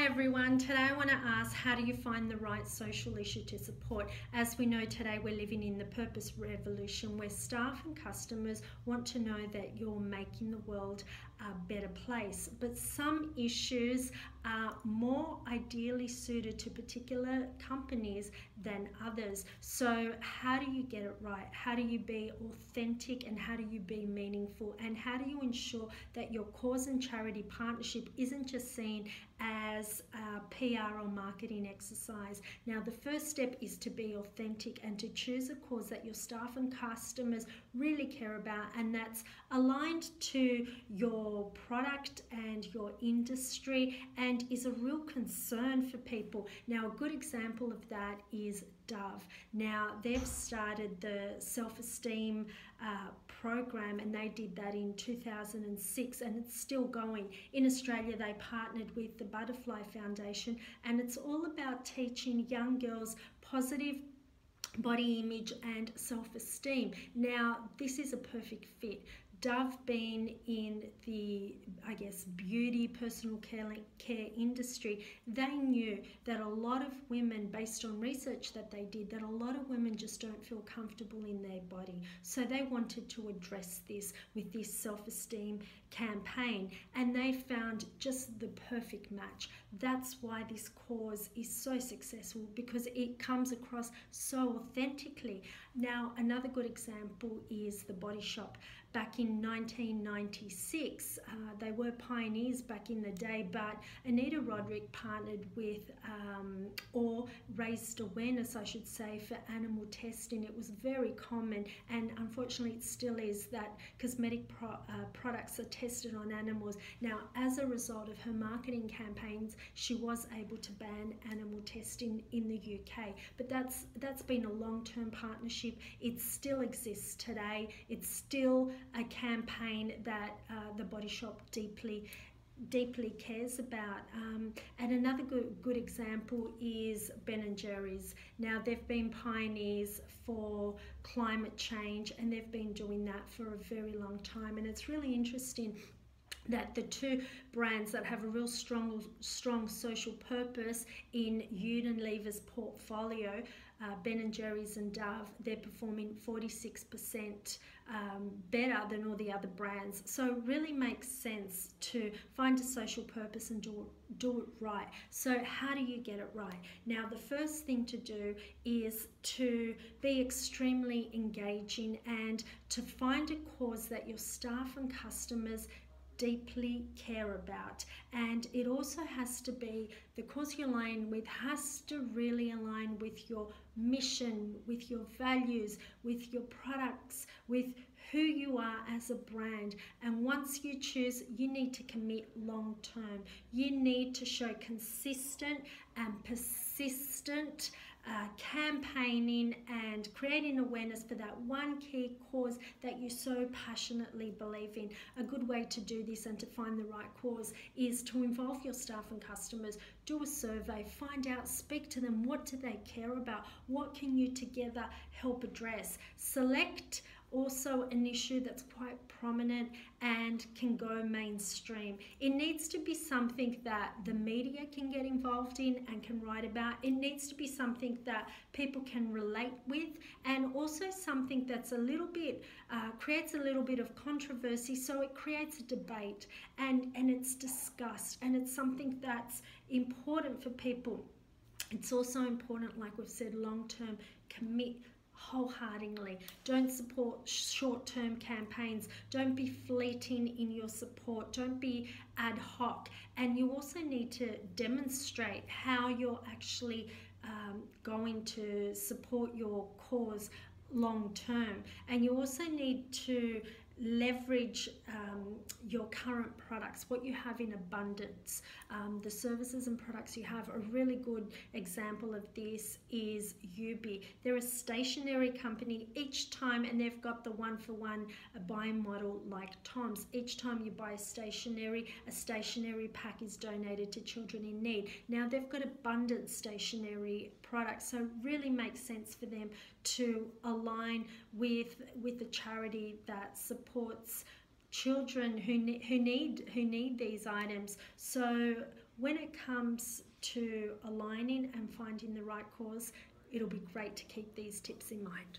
everyone. Today I want to ask, how do you find the right social issue to support? As we know, today we're living in the purpose revolution where staff and customers want to know that you're making the world a better place. But some issues are more ideally suited to particular companies than others. So how do you get it right? How do you be authentic, and how do you be meaningful? And how do you ensure that your cause and charity partnership isn't just seen as a PR or marketing exercise? Now, the first step is to be authentic and to choose a cause that your staff and customers really care about, and that's aligned to your product and your industry and is a real concern for people. Now, a good example of that is Dove. Now, they've started the Self Esteem Program, and they did that in 2006, and it's still going. In Australia, they partnered with the Butterfly Foundation, and it's all about teaching young girls positive body image and self-esteem. Now, this is a perfect fit. Dove being in the, beauty, personal care industry, they knew that a lot of women, based on research that they did, that a lot of women just don't feel comfortable in their body. So they wanted to address this with this self-esteem campaign, and they found just the perfect match. That's why this cause is so successful, because it comes across so authentically. Now, another good example is the Body Shop. Back in 1996, they were pioneers back in the day, but Anita Roderick partnered with, or raised awareness, I should say, for animal testing. It was very common, and unfortunately it still is, that cosmetic products are tested on animals. Now, as a result of her marketing campaigns, she was able to ban animal testing in the UK. But that's been a long-term partnership. It still exists today. It's still a campaign that the Body Shop deeply cares about. And another good example is Ben & Jerry's. Now, they've been pioneers for climate change, and they've been doing that for a very long time. And it's really interesting that the two brands that have a real strong social purpose in Unilever's portfolio, Ben & Jerry's and Dove, they're performing 46% better than all the other brands. So it really makes sense to find a social purpose and do it right. So how do you get it right? Now, the first thing to do is to be extremely engaging and to find a cause that your staff and customers deeply care about. And it also has to be, the cause you're aligning with has to really align with your mission, with your values, with your products, with who you are as a brand. And once you choose, you need to commit long term. You need to show consistent and persistent campaigning and creating awareness for that one key cause that you so passionately believe in. A good way to do this and to find the right cause is to involve your staff and customers. Do a survey, find out, speak to them. What do they care about? What can you together help address? Select also an issue that's quite prominent and can go mainstream. It needs to be something that the media can get involved in and can write about. It needs to be something that people can relate with, and also something that's a little bit, creates a little bit of controversy, so it creates a debate and it's discussed, and it's something that's important for people. It's also important, like we've said, long-term, commit wholeheartedly. Don't support short-term campaigns. Don't be fleeting in your support. Don't be ad hoc. And you also need to demonstrate how you're actually going to support your cause long term. And you also need to leverage your current products, what you have in abundance. The services and products you have. A really good example of this is Ubi. They're a stationery company each time, and they've got the one-for-one buying model like Tom's. Each time you buy a stationery pack is donated to children in need. Now, they've got abundant stationery products, so it really makes sense for them to align with a charity that supports children who need these items. So when it comes to aligning and finding the right cause, it'll be great to keep these tips in mind.